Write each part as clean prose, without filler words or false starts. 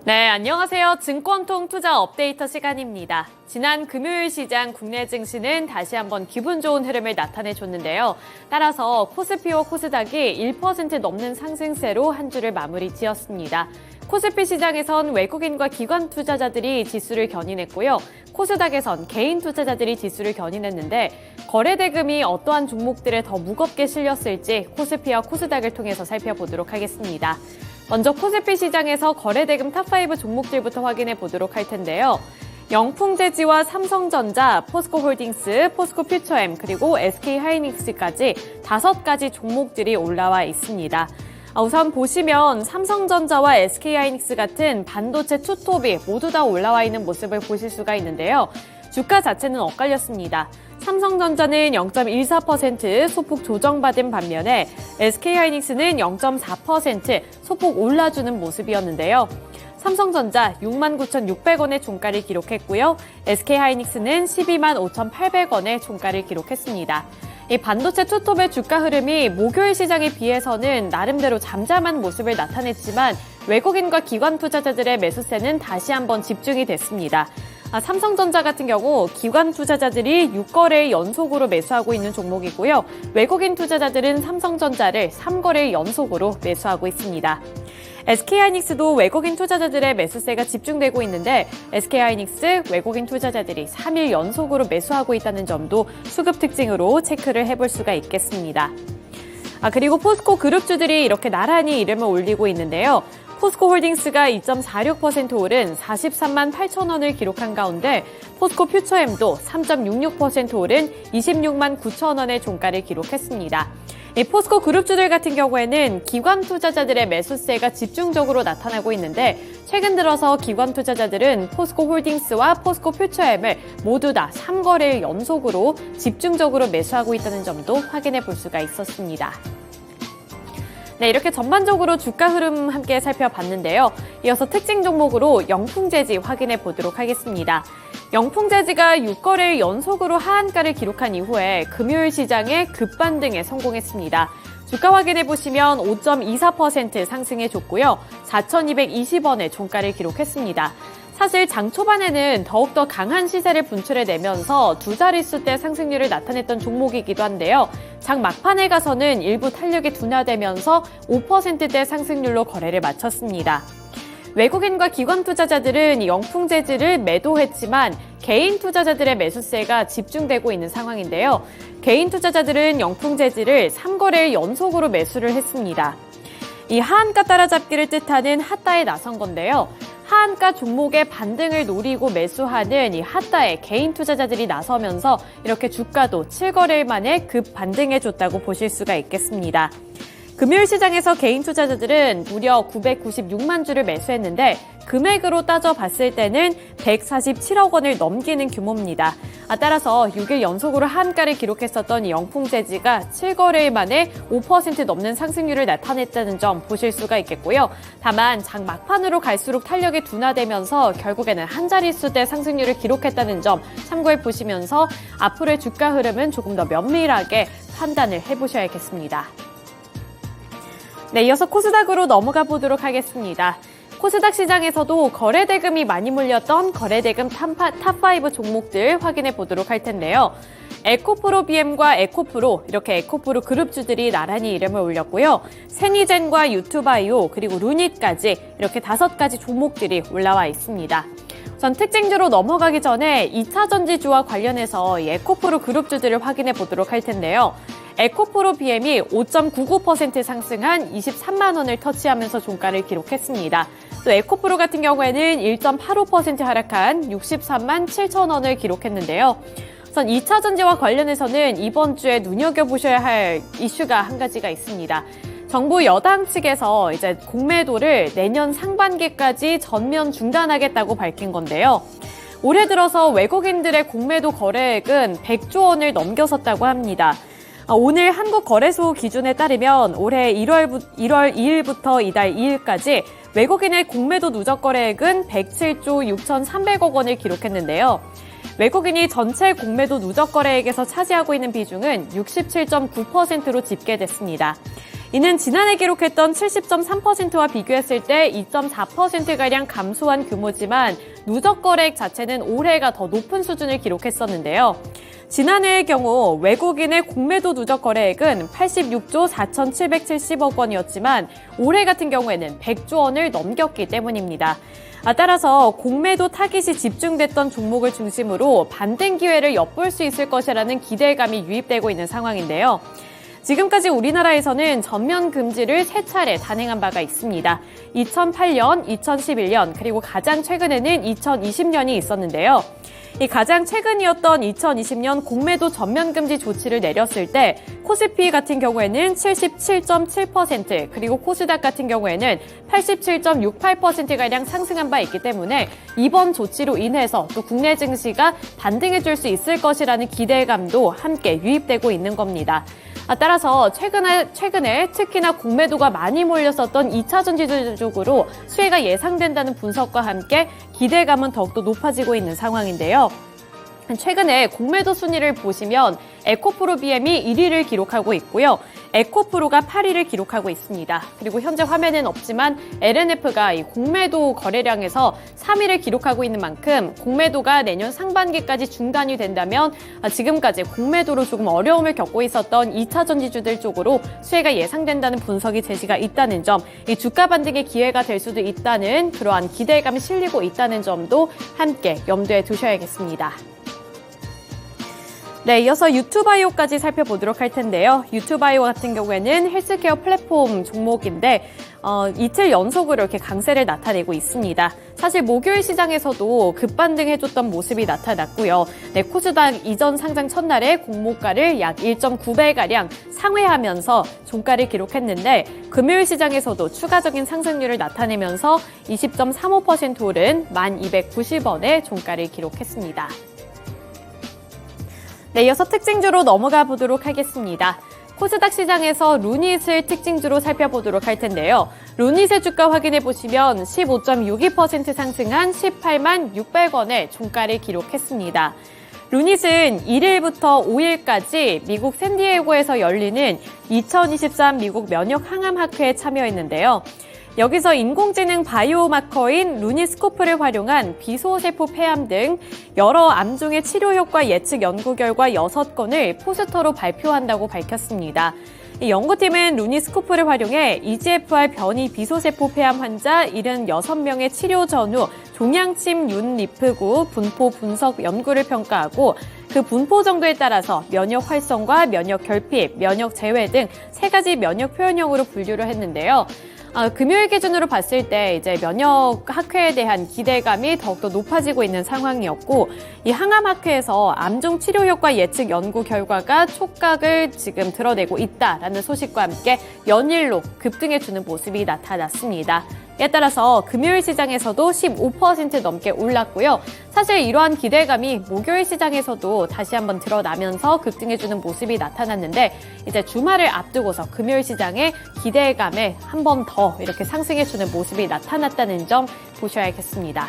네, 안녕하세요. 증권통 투자 업데이터 시간입니다. 지난 금요일 시장 국내 증시는 다시 한번 기분 좋은 흐름을 나타내줬는데요. 따라서 코스피와 코스닥이 1% 넘는 상승세로 한 주를 마무리 지었습니다. 코스피 시장에선 외국인과 기관 투자자들이 지수를 견인했고요. 코스닥에선 개인 투자자들이 지수를 견인했는데 거래 대금이 어떠한 종목들에 더 무겁게 실렸을지 코스피와 코스닥을 통해서 살펴보도록 하겠습니다. 먼저 코스피 시장에서 거래대금 탑5 종목들부터 확인해 보도록 할 텐데요. 영풍재지와 삼성전자, 포스코홀딩스, 포스코퓨처엠, 그리고 SK하이닉스까지 5가지 종목들이 올라와 있습니다. 우선 보시면 삼성전자와 SK하이닉스 같은 반도체 투톱이 모두 다 올라와 있는 모습을 보실 수가 있는데요. 주가 자체는 엇갈렸습니다. 삼성전자는 0.14% 소폭 조정받은 반면에 SK하이닉스는 0.4% 소폭 올라주는 모습이었는데요. 삼성전자 69,600원의 종가를 기록했고요. SK하이닉스는 125,800원의 종가를 기록했습니다. 이 반도체 투톱의 주가 흐름이 목요일 시장에 비해서는 나름대로 잠잠한 모습을 나타냈지만 외국인과 기관 투자자들의 매수세는 다시 한번 집중이 됐습니다. 삼성전자 같은 경우 기관 투자자들이 6거래일 연속으로 매수하고 있는 종목이고요. 외국인 투자자들은 삼성전자를 3거래일 연속으로 매수하고 있습니다. SK하이닉스도 외국인 투자자들의 매수세가 집중되고 있는데 SK하이닉스 외국인 투자자들이 3일 연속으로 매수하고 있다는 점도 수급 특징으로 체크를 해볼 수가 있겠습니다. 그리고 포스코 그룹주들이 이렇게 나란히 이름을 올리고 있는데요. 포스코홀딩스가 2.46% 오른 43만 8천 원을 기록한 가운데 포스코퓨처엠도 3.66% 오른 26만 9천 원의 종가를 기록했습니다. 이 포스코 그룹주들 같은 경우에는 기관 투자자들의 매수세가 집중적으로 나타나고 있는데 최근 들어서 기관 투자자들은 포스코홀딩스와 포스코퓨처엠을 모두 다 3거래일 연속으로 집중적으로 매수하고 있다는 점도 확인해 볼 수가 있었습니다. 네, 이렇게 전반적으로 주가 흐름 함께 살펴봤는데요. 이어서 특징 종목으로 영풍재지 확인해 보도록 하겠습니다. 영풍재지가 6거래일 연속으로 하한가를 기록한 이후에 금요일 시장에 급반등에 성공했습니다. 주가 확인해 보시면 5.24% 상승해줬고요. 4,220원의 종가를 기록했습니다. 사실 장 초반에는 더욱더 강한 시세를 분출해내면서 두 자릿수대 상승률을 나타냈던 종목이기도 한데요. 장 막판에 가서는 일부 탄력이 둔화되면서 5%대 상승률로 거래를 마쳤습니다. 외국인과 기관 투자자들은 영풍재지를 매도했지만 개인 투자자들의 매수세가 집중되고 있는 상황인데요. 개인 투자자들은 영풍재지를 3거래일 연속으로 매수를 했습니다. 이 하한가 따라잡기를 뜻하는 핫다에 나선 건데요. 하한가 종목의 반등을 노리고 매수하는 이 핫다에 개인 투자자들이 나서면서 이렇게 주가도 7거래일 만에 급 반등해줬다고 보실 수가 있겠습니다. 금요일 시장에서 개인 투자자들은 무려 996만 주를 매수했는데 금액으로 따져봤을 때는 147억 원을 넘기는 규모입니다. 따라서 6일 연속으로 한가를 기록했었던 이 영풍재지가 7거래일 만에 5% 넘는 상승률을 나타냈다는 점 보실 수가 있겠고요. 다만 장 막판으로 갈수록 탄력이 둔화되면서 결국에는 한 자릿수대 상승률을 기록했다는 점 참고해 보시면서 앞으로의 주가 흐름은 조금 더 면밀하게 판단을 해보셔야겠습니다. 네, 이어서 코스닥으로 넘어가 보도록 하겠습니다. 코스닥 시장에서도 거래대금이 많이 몰렸던 거래대금 탑5 종목들 확인해 보도록 할 텐데요. 에코프로-BM과 에코프로, 이렇게 에코프로 그룹주들이 나란히 이름을 올렸고요. 세니젠과 유투바이오, 그리고 루닛까지 이렇게 5가지 종목들이 올라와 있습니다. 전 특징주로 넘어가기 전에 2차전지주와 관련해서 이 에코프로 그룹주들을 확인해 보도록 할 텐데요. 에코프로-BM이 5.99% 상승한 23만 원을 터치하면서 종가를 기록했습니다. 또 에코프로 같은 경우에는 1.85% 하락한 63만 7천 원을 기록했는데요. 우선 2차전지와 관련해서는 이번 주에 눈여겨보셔야 할 이슈가 한 가지가 있습니다. 정부 여당 측에서 이제 공매도를 내년 상반기까지 전면 중단하겠다고 밝힌 건데요. 올해 들어서 외국인들의 공매도 거래액은 100조 원을 넘겨섰다고 합니다. 오늘 한국거래소 기준에 따르면 올해 1월 2일부터 이달 2일까지 외국인의 공매도 누적 거래액은 107조 6,300억 원을 기록했는데요. 외국인이 전체 공매도 누적 거래액에서 차지하고 있는 비중은 67.9%로 집계됐습니다. 이는 지난해 기록했던 70.3%와 비교했을 때 2.4%가량 감소한 규모지만 누적 거래액 자체는 올해가 더 높은 수준을 기록했었는데요. 지난해의 경우 외국인의 공매도 누적 거래액은 86조 4,770억 원이었지만 올해 같은 경우에는 100조 원을 넘겼기 때문입니다. 따라서 공매도 타깃이 집중됐던 종목을 중심으로 반등 기회를 엿볼 수 있을 것이라는 기대감이 유입되고 있는 상황인데요. 지금까지 우리나라에서는 전면 금지를 3차례 단행한 바가 있습니다. 2008년, 2011년, 그리고 가장 최근에는 2020년이 있었는데요. 이 가장 최근이었던 2020년 공매도 전면 금지 조치를 내렸을 때 코스피 같은 경우에는 77.7%, 그리고 코스닥 같은 경우에는 87.68%가량 상승한 바 있기 때문에 이번 조치로 인해서 또 국내 증시가 반등해 줄 수 있을 것이라는 기대감도 함께 유입되고 있는 겁니다. 따라서 최근에 특히나 공매도가 많이 몰렸었던 2차 전지주 쪽으로 수혜가 예상된다는 분석과 함께 기대감은 더욱더 높아지고 있는 상황인데요. 최근에 공매도 순위를 보시면 에코프로 BM이 1위를 기록하고 있고요. 에코프로가 8위를 기록하고 있습니다. 그리고 현재 화면엔 없지만 LNF가 이 공매도 거래량에서 3위를 기록하고 있는 만큼 공매도가 내년 상반기까지 중단이 된다면 지금까지 공매도로 조금 어려움을 겪고 있었던 2차 전지주들 쪽으로 수혜가 예상된다는 분석이 제시가 있다는 점, 이 주가 반등의 기회가 될 수도 있다는 그러한 기대감이 실리고 있다는 점도 함께 염두에 두셔야겠습니다. 네, 이어서 유투바이오까지 살펴보도록 할 텐데요. 유투바이오 같은 경우에는 헬스케어 플랫폼 종목인데 이틀 연속으로 이렇게 강세를 나타내고 있습니다. 사실 목요일 시장에서도 급반등해줬던 모습이 나타났고요. 네, 코스닥 이전 상장 첫날에 공모가를 약 1.9배가량 상회하면서 종가를 기록했는데 금요일 시장에서도 추가적인 상승률을 나타내면서 20.35% 오른 1,290원의 종가를 기록했습니다. 네, 이어서 특징주로 넘어가 보도록 하겠습니다. 코스닥 시장에서 루닛을 특징주로 살펴보도록 할 텐데요. 루닛의 주가 확인해 보시면 15.62% 상승한 18만 600원의 종가를 기록했습니다. 루닛은 1일부터 5일까지 미국 샌디에이고에서 열리는 2023 미국 면역 항암 학회에 참여했는데요. 여기서 인공지능 바이오마커인 루니스코프를 활용한 비소세포 폐암 등 여러 암종의 치료 효과 예측 연구 결과 6건을 포스터로 발표한다고 밝혔습니다. 이 연구팀은 루니스코프를 활용해 EGFR 변이 비소세포 폐암 환자 76명의 치료 전후 종양침 윤리프구 분포 분석 연구를 평가하고 그 분포 정도에 따라서 면역 활성과 면역 결핍, 면역 제외 등 3가지 면역 표현형으로 분류를 했는데요. 금요일 기준으로 봤을 때 이제 면역 학회에 대한 기대감이 더욱더 높아지고 있는 상황이었고, 이 항암 학회에서 암종 치료 효과 예측 연구 결과가 촉각을 지금 드러내고 있다라는 소식과 함께 연일로 급등해주는 모습이 나타났습니다. 이에 따라서 금요일 시장에서도 15% 넘게 올랐고요. 사실 이러한 기대감이 목요일 시장에서도 다시 한번 드러나면서 급등해주는 모습이 나타났는데 이제 주말을 앞두고서 금요일 시장에 기대감에 한 번 더 이렇게 상승해주는 모습이 나타났다는 점 보셔야겠습니다.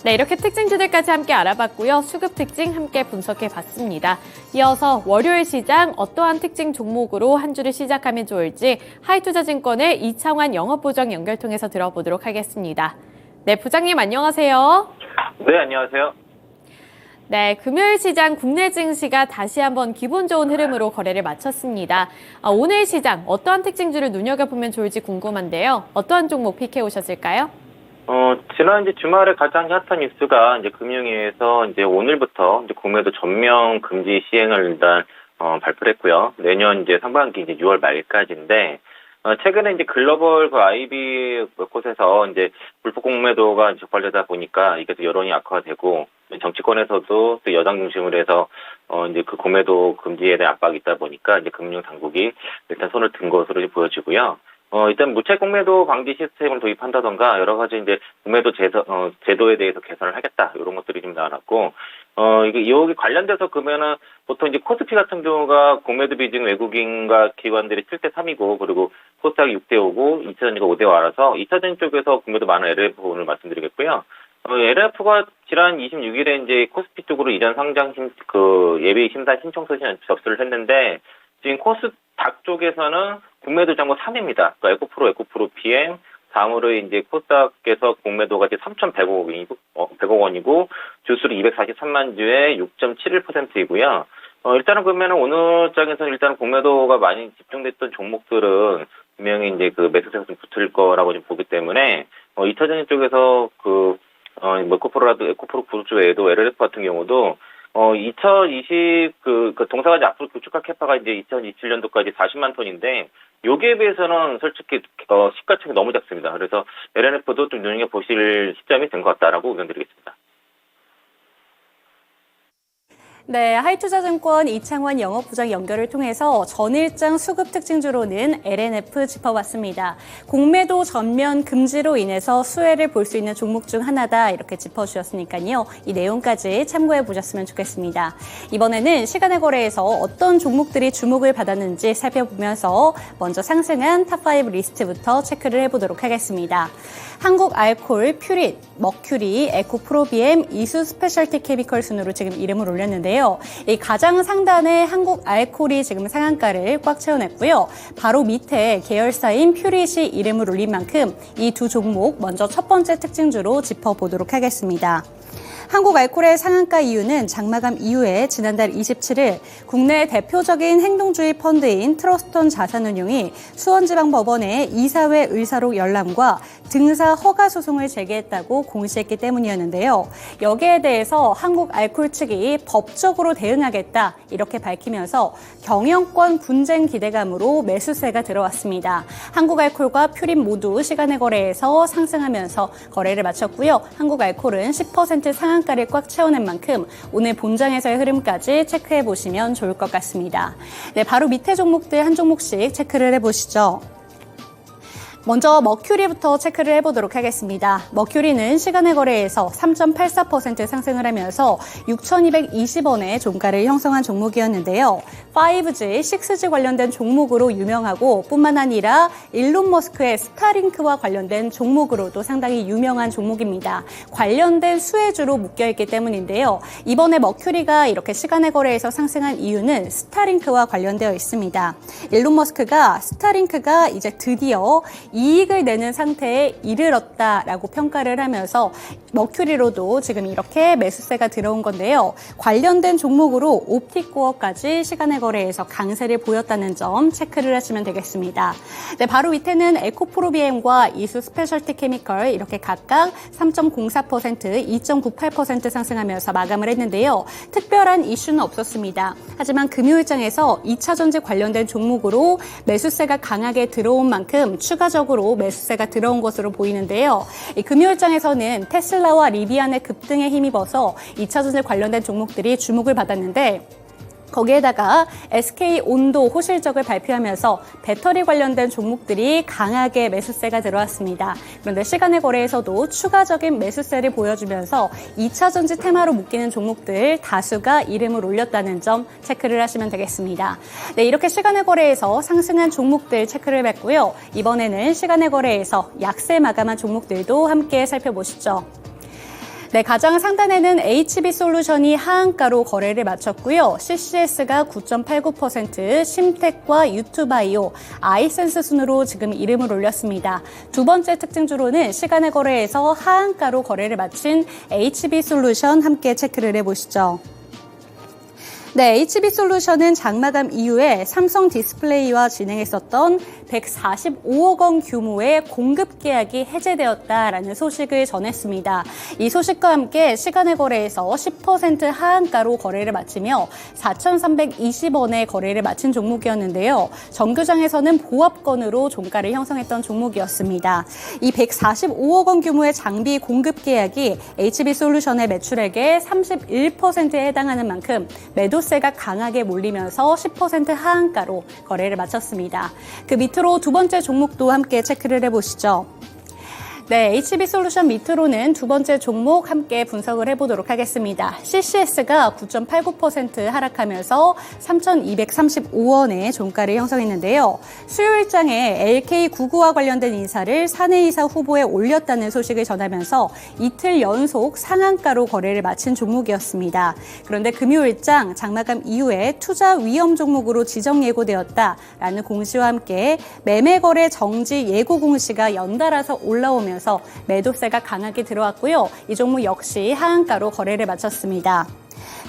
네, 이렇게 특징주들까지 함께 알아봤고요. 수급 특징 함께 분석해봤습니다. 이어서 월요일 시장 어떠한 특징 종목으로 한 주를 시작하면 좋을지 하이투자증권의 이창환 영업보장 연결 통해서 들어보도록 하겠습니다. 네, 부장님 안녕하세요. 네, 안녕하세요. 네, 금요일 시장 국내 증시가 다시 한번 기분 좋은 흐름으로 거래를 마쳤습니다. 오늘 시장 어떠한 특징주를 눈여겨보면 좋을지 궁금한데요. 어떠한 종목 픽해 오셨을까요? 지난 주말에 가장 핫한 뉴스가 금융위에서 오늘부터 공매도 전면 금지 시행을 일단 발표를 했고요. 내년 상반기 6월 말까지인데 최근에 글로벌 IB 몇 곳에서 불법 공매도가 적발되다 보니까 이게 또 여론이 악화가 되고 정치권에서도 또 여당 중심으로 해서 그 공매도 금지에 대한 압박이 있다 보니까 금융 당국이 일단 손을 든 것으로 보여지고요. 일단 무채 공매도 방지 시스템을 도입한다던가 여러 가지 공매도 제도에 대해서 개선을 하겠다 이런 것들이 좀 나왔고 이게 여기 관련돼서 그러면은 보통 코스피 같은 경우가 공매도 비중 외국인과 기관들이 7대3이고 그리고 코스닥이 6대5고 2차전지가 5대5라서 2차전지 쪽에서 공매도 많은 LF 오늘 말씀드리겠고요. LF가 지난 26일에 코스피 쪽으로 이전 상장 예비 심사 신청서 접수를 했는데 지금 코스닥 쪽에서는 공매도 장고 3위입니다. 그러니까 에코프로 BM, 다음으로 이제 코스닥에서 공매도가 이제 3,100억 원이고 주수로 243만 주에 6.71%이고요. 일단은 그러면 오늘 장에서는 일단 공매도가 많이 집중됐던 종목들은 분명히 이제 그 매수세가 좀 붙을 거라고 좀 보기 때문에 2차전지 쪽에서 에코프로 그룹 외에도 LLF 같은 경우도 2020 동사가지 앞으로 구축할 캐파가 이제 2027년도까지 40만 톤인데 요기에 비해서는 솔직히 시가총이 너무 작습니다. 그래서 LNF도 좀 눈여겨보실 시점이 된 것 같다라고 의견 드리겠습니다. 네, 하이투자증권 이창원 영업부장 연결을 통해서 전일장 수급 특징주로는 LNF 짚어봤습니다. 공매도 전면 금지로 인해서 수혜를 볼 수 있는 종목 중 하나다 이렇게 짚어주셨으니까요. 이 내용까지 참고해 보셨으면 좋겠습니다. 이번에는 시간의 거래에서 어떤 종목들이 주목을 받았는지 살펴보면서 먼저 상승한 탑5 리스트부터 체크를 해보도록 하겠습니다. 한국알콜, 퓨릿, 머큐리, 에코프로비엠, 이수 스페셜티 케미컬 순으로 지금 이름을 올렸는데요. 이 가장 상단에 한국알콜이 지금 상한가를 꽉 채워냈고요. 바로 밑에 계열사인 퓨릿이 이름을 올린 만큼 이 두 종목 먼저 첫 번째 특징주로 짚어보도록 하겠습니다. 한국알콜의 상한가 이유는 장마감 이후에 지난달 27일 국내 대표적인 행동주의 펀드인 트러스턴 자산운용이 수원지방법원에 이사회 의사록 열람과 등사 허가 소송을 제기했다고 공시했기 때문이었는데요. 여기에 대해서 한국알콜 측이 법적으로 대응하겠다 이렇게 밝히면서 경영권 분쟁 기대감으로 매수세가 들어왔습니다. 한국알콜과 퓨릿 모두 시간의 거래에서 상승하면서 거래를 마쳤고요. 한국알콜은 10% 상한가를 꽉 채워낸 만큼 오늘 본장에서의 흐름까지 체크해 보시면 좋을 것 같습니다. 네, 바로 밑에 종목들 한 종목씩 체크를 해보시죠. 먼저 머큐리부터 체크를 해보도록 하겠습니다. 머큐리는 시간의 거래에서 3.84% 상승을 하면서 6,220원의 종가를 형성한 종목이었는데요. 5G, 6G 관련된 종목으로 유명하고 뿐만 아니라 일론 머스크의 스타링크와 관련된 종목으로도 상당히 유명한 종목입니다. 관련된 수혜주로 묶여있기 때문인데요. 이번에 머큐리가 이렇게 시간의 거래에서 상승한 이유는 스타링크와 관련되어 있습니다. 일론 머스크가 스타링크가 이제 드디어 이익을 내는 상태에 이르렀다라고 평가를 하면서 머큐리로도 지금 이렇게 매수세가 들어온 건데요. 관련된 종목으로 옵티코어까지 시간의 거래에서 강세를 보였다는 점 체크를 하시면 되겠습니다. 네, 바로 밑에는 에코프로비엠과 이수 스페셜티 케미컬 이렇게 각각 3.04%, 2.98% 상승하면서 마감을 했는데요. 특별한 이슈는 없었습니다. 하지만 금요일장에서 2차전지 관련된 종목으로 매수세가 강하게 들어온 만큼 추가적으로 매수세가 들어온 것으로 보이는데요. 금요일장에서는 테슬라와 리비안의 급등에 힘입어서 2차전지 관련된 종목들이 주목을 받았는데 거기에다가 SK온도 호실적을 발표하면서 배터리 관련된 종목들이 강하게 매수세가 들어왔습니다. 그런데 시간의 거래에서도 추가적인 매수세를 보여주면서 2차전지 테마로 묶이는 종목들 다수가 이름을 올렸다는 점 체크를 하시면 되겠습니다. 네, 이렇게 시간의 거래에서 상승한 종목들 체크를 했고요. 이번에는 시간의 거래에서 약세 마감한 종목들도 함께 살펴보시죠. 네, 가장 상단에는 HB솔루션이 하한가로 거래를 마쳤고요. CCS가 9.89%, 심텍과 유투바이오, 아이센스 순으로 지금 이름을 올렸습니다. 두 번째 특징주로는 시간의 거래에서 하한가로 거래를 마친 HB솔루션 함께 체크를 해보시죠. 네, HB솔루션은 장마감 이후에 삼성 디스플레이와 진행했었던 145억 원 규모의 공급 계약이 해제되었다라는 소식을 전했습니다. 이 소식과 함께 시간의 거래에서 10% 하한가로 거래를 마치며 4,320원에 거래를 마친 종목이었는데요. 정규장에서는 보합권으로 종가를 형성했던 종목이었습니다. 이 145억 원 규모의 장비 공급 계약이 HB솔루션의 매출액의 31%에 해당하는 만큼 매도세가 강하게 몰리면서 10% 하한가로 거래를 마쳤습니다. 그 밑으로 두 번째 종목도 함께 체크를 해보시죠. 네, HB솔루션 밑으로는 두 번째 종목 함께 분석을 해보도록 하겠습니다. CCS가 9.89% 하락하면서 3,235원의 종가를 형성했는데요. 수요일장에 LK99와 관련된 인사를 사내이사 후보에 올렸다는 소식을 전하면서 이틀 연속 상한가로 거래를 마친 종목이었습니다. 그런데 금요일장 장마감 이후에 투자 위험 종목으로 지정 예고되었다라는 공시와 함께 매매 거래 정지 예고 공시가 연달아서 올라오면서 매도세가 강하게 들어왔고요. 이 종목 역시 하한가로 거래를 마쳤습니다.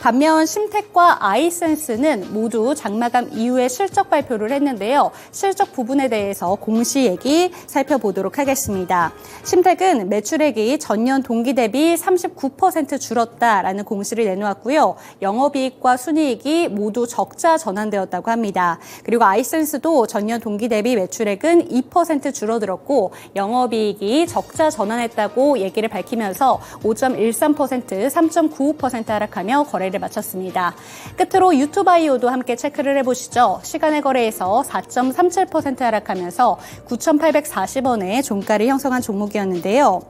반면 심텍과 아이센스는 모두 장마감 이후에 실적 발표를 했는데요. 실적 부분에 대해서 공시 얘기 살펴보도록 하겠습니다. 심텍은 매출액이 전년 동기 대비 39% 줄었다라는 공시를 내놓았고요. 영업이익과 순이익이 모두 적자 전환되었다고 합니다. 그리고 아이센스도 전년 동기 대비 매출액은 2% 줄어들었고 영업이익이 적자 전환했다고 얘기를 밝히면서 5.13%, 3.95% 하락하며 거래를 마쳤습니다. 끝으로 유투바이오도 함께 체크를 해보시죠. 시간의 거래에서 4.37% 하락하면서 9,840원의 종가를 형성한 종목이었는데요.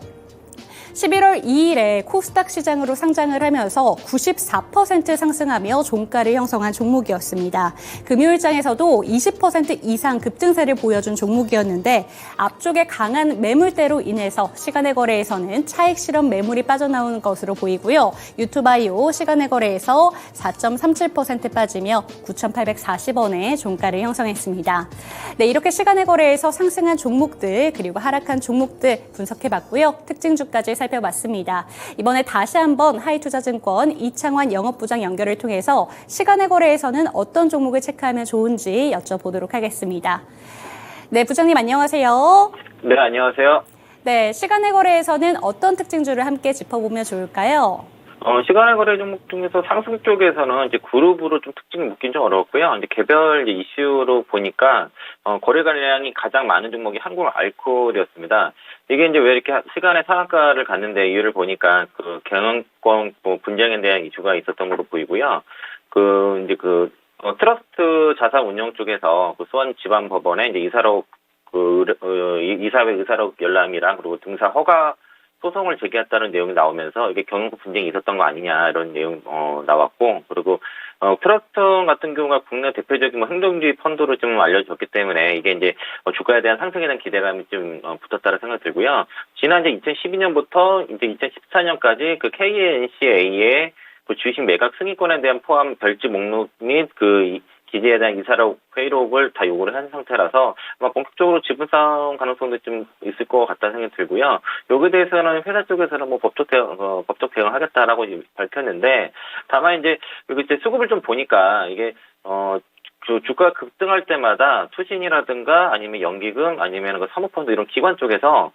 11월 2일에 코스닥 시장으로 상장을 하면서 94% 상승하며 종가를 형성한 종목이었습니다. 금요일장에서도 20% 이상 급등세를 보여준 종목이었는데 앞쪽에 강한 매물대로 인해서 시간의 거래에서는 차익 실현 매물이 빠져나오는 것으로 보이고요. 유투바이오 시간의 거래에서 4.37% 빠지며 9,840원의 종가를 형성했습니다. 네, 이렇게 시간의 거래에서 상승한 종목들 그리고 하락한 종목들 분석해봤고요. 특징주까지 살펴봤습니다. 이번에 다시 한번 하이투자증권 이창환 영업부장 연결을 통해서 시간의 거래에서는 어떤 종목을 체크하면 좋은지 여쭤보도록 하겠습니다. 네, 부장님 안녕하세요. 네, 안녕하세요. 네, 시간의 거래에서는 어떤 특징주를 함께 짚어보면 좋을까요? 시간의 거래 종목 중에서 상승 쪽에서는 이제 그룹으로 좀 특징을 묻긴 좀 어렵고요. 이제 개별 이제 이슈로 보니까, 거래 관량이 가장 많은 종목이 한국알코올이었습니다. 이게 이제 왜 이렇게 시간의 상한가를 갔는데 이유를 보니까 그 경영권 분쟁에 대한 이슈가 있었던 걸로 보이고요. 트러스트 자산 운영 쪽에서 그 수원지방법원에 이제 이사록 이사회 의사록 열람이랑 그리고 등사 허가 소송을 제기했다는 내용이 나오면서 이게 경영권 분쟁이 있었던 거 아니냐 이런 내용 나왔고 그리고 트러스트 같은 경우가 국내 대표적인 행동주의 펀드로 좀 알려졌기 때문에 이게 이제 주가에 대한 상승에 대한 기대감이 좀 붙었다는 생각이 들고요. 지난 이제 2012년부터 이제 2014년까지 그 KNCA의 그 주식 매각 승인권에 대한 포함 별지 목록 및 그 기재에 대한 이사록 회의록을 다 요구를 한 상태라서 아마 본격적으로 지분상 가능성도 좀 있을 것 같다는 생각이 들고요. 여기에 대해서는 회사 쪽에서는 법적 대응을 하겠다라고 밝혔는데 다만 이제 수급을 좀 보니까 이게 주가 급등할 때마다 투신이라든가 아니면 연기금 아니면 그 사모펀드 이런 기관 쪽에서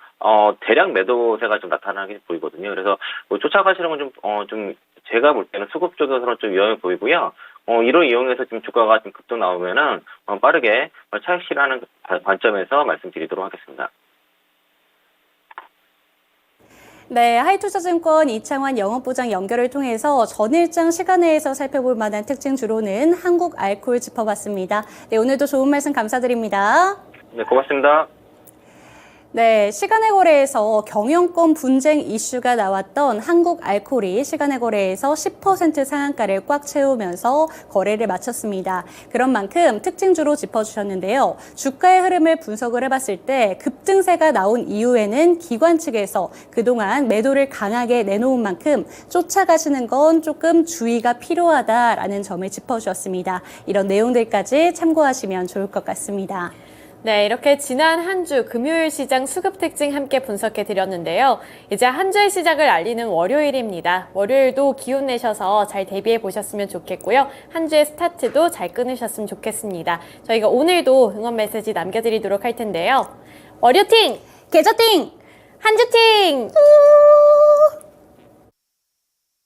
대량 매도세가 좀 나타나게 보이거든요. 그래서 쫓아가시는 건 좀 제가 볼 때는 수급 쪽에서는 좀 위험해 보이고요. 이를 이용해서 지금 주가가 좀 급등 나오면은 빠르게 차익 실현하는 관점에서 말씀드리도록 하겠습니다. 네, 하이투자증권 이창환 영업부장 연결을 통해서 전일장 시간내에서 살펴볼 만한 특징주로는 한국알코올 짚어봤습니다. 네, 오늘도 좋은 말씀 감사드립니다. 네, 고맙습니다. 네, 시간의 거래에서 경영권 분쟁 이슈가 나왔던 한국알코올이 시간의 거래에서 10% 상한가를 꽉 채우면서 거래를 마쳤습니다. 그런 만큼 특징주로 짚어주셨는데요. 주가의 흐름을 분석을 해봤을 때 급등세가 나온 이후에는 기관 측에서 그동안 매도를 강하게 내놓은 만큼 쫓아가시는 건 조금 주의가 필요하다라는 점을 짚어주셨습니다. 이런 내용들까지 참고하시면 좋을 것 같습니다. 네, 이렇게 지난 한 주 금요일 시장 수급 특징 함께 분석해 드렸는데요. 이제 한 주의 시작을 알리는 월요일입니다. 월요일도 기운 내셔서 잘 대비해 보셨으면 좋겠고요. 한 주의 스타트도 잘 끊으셨으면 좋겠습니다. 저희가 오늘도 응원 메시지 남겨드리도록 할 텐데요. 월요팅! 계좌팅! 한주팅!